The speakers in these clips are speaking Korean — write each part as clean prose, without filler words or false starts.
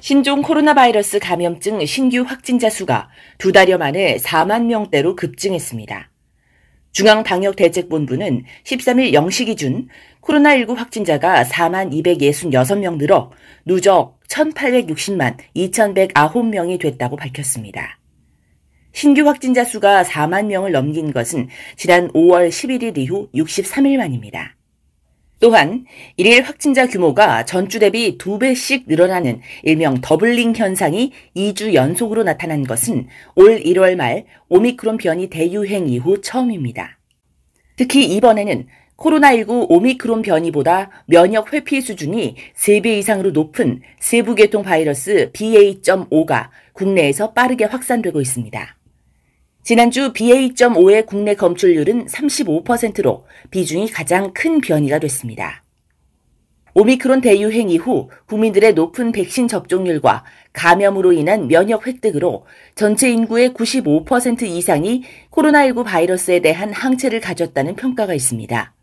신종 코로나 바이러스 감염증 신규 확진자 수가 2달여 만에 4만 명대로 급증했습니다. 중앙방역대책본부는 13일 0시 기준 코로나19 확진자가 4만 266명 늘어 누적 1,860만 2,109명이 됐다고 밝혔습니다. 신규 확진자 수가 4만 명을 넘긴 것은 지난 5월 11일 이후 63일 만입니다. 또한 일일 확진자 규모가 전주 대비 2배씩 늘어나는 일명 더블링 현상이 2주 연속으로 나타난 것은 올 1월 말 오미크론 변이 대유행 이후 처음입니다. 특히 이번에는 코로나19 오미크론 변이보다 면역 회피 수준이 3배 이상으로 높은 세부계통 바이러스 BA.5가 국내에서 빠르게 확산되고 있습니다. 지난주 BA.5의 국내 검출률은 35%로 비중이 가장 큰 변이가 됐습니다. 오미크론 대유행 이후 국민들의 높은 백신 접종률과 감염으로 인한 면역 획득으로 전체 인구의 95% 이상이 코로나19 바이러스에 대한 항체를 가졌다는 평가가 있습니다.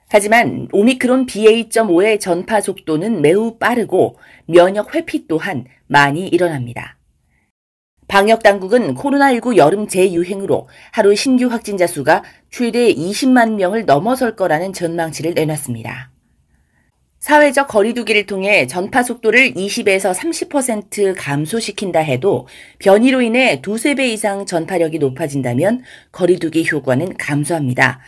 하지만 오미크론 BA.5의 전파 속도는 매우 빠르고 면역 회피 또한 많이 일어납니다. 방역당국은 코로나19 여름 재유행으로 하루 신규 확진자 수가 최대 20만 명을 넘어설 거라는 전망치를 내놨습니다. 사회적 거리두기를 통해 전파 속도를 20에서 30% 감소시킨다 해도 변이로 인해 2~3배 이상 전파력이 높아진다면 거리두기 효과는 감소합니다.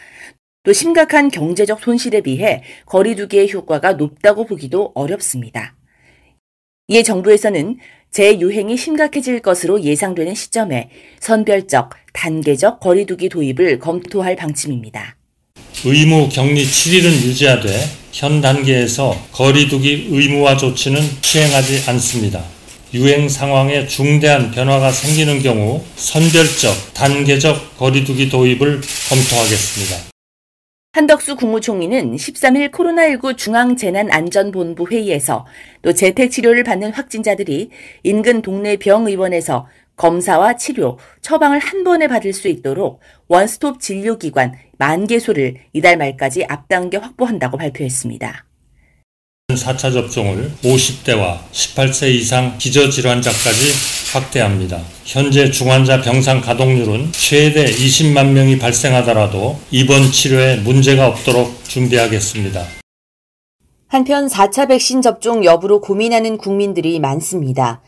또 심각한 경제적 손실에 비해 거리두기의 효과가 높다고 보기도 어렵습니다. 이에 정부에서는 재유행이 심각해질 것으로 예상되는 시점에 선별적, 단계적 거리두기 도입을 검토할 방침입니다. 의무 격리 7일은 유지하되 현 단계에서 거리두기 의무화 조치는 시행하지 않습니다. 유행 상황에 중대한 변화가 생기는 경우 선별적, 단계적 거리두기 도입을 검토하겠습니다. 한덕수 국무총리는 13일 코로나19 중앙재난안전본부 회의에서 또 재택치료를 받는 확진자들이 인근 동네 병의원에서 검사와 치료, 처방을 한 번에 받을 수 있도록 원스톱 진료기관 10,000개소를 이달 말까지 앞당겨 확보한다고 발표했습니다. 4차 접종을 50대와 18세 이상 기저질환자까지 확대합니다. 현재 중환자 병상 가동률은 최대 20만 명이 발생하더라도 입원 치료에 문제가 없도록 준비하겠습니다. 한편 4차 백신 접종 여부로 고민하는 국민들이 많습니다.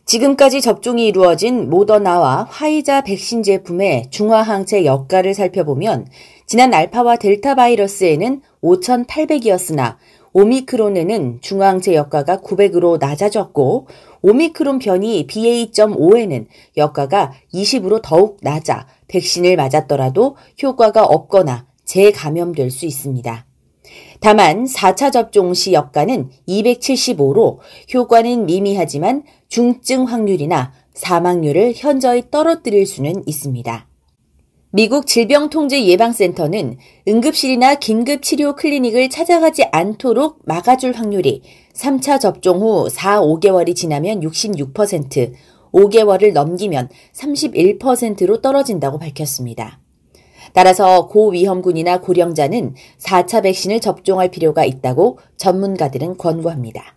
지금까지 접종이 이루어진 모더나와 화이자 백신 제품의 중화항체 역가를 살펴보면 지난 알파와 델타 바이러스에는 5,800이었으나 오미크론에는 중화항체 역가가 900으로 낮아졌고 오미크론 변이 BA.5에는 역가가 20으로 더욱 낮아 백신을 맞았더라도 효과가 없거나 재감염될 수 있습니다. 다만 4차 접종 시 역가는 275로 효과는 미미하지만 중증 확률이나 사망률을 현저히 떨어뜨릴 수는 있습니다. 미국 질병통제예방센터는 응급실이나 긴급치료 클리닉을 찾아가지 않도록 막아줄 확률이 3차 접종 후 4~5개월이 지나면 66%, 5개월을 넘기면 31%로 떨어진다고 밝혔습니다. 따라서 고위험군이나 고령자는 4차 백신을 접종할 필요가 있다고 전문가들은 권고합니다.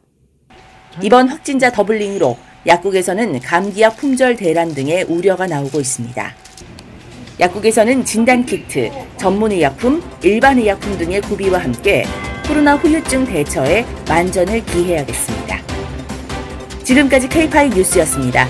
이번 확진자 더블링으로 약국에서는 감기약 품절 대란 등의 우려가 나오고 있습니다. 약국에서는 진단키트, 전문의약품, 일반의약품 등의 구비와 함께 코로나 후유증 대처에 만전을 기해야겠습니다. 지금까지 K5 뉴스였습니다.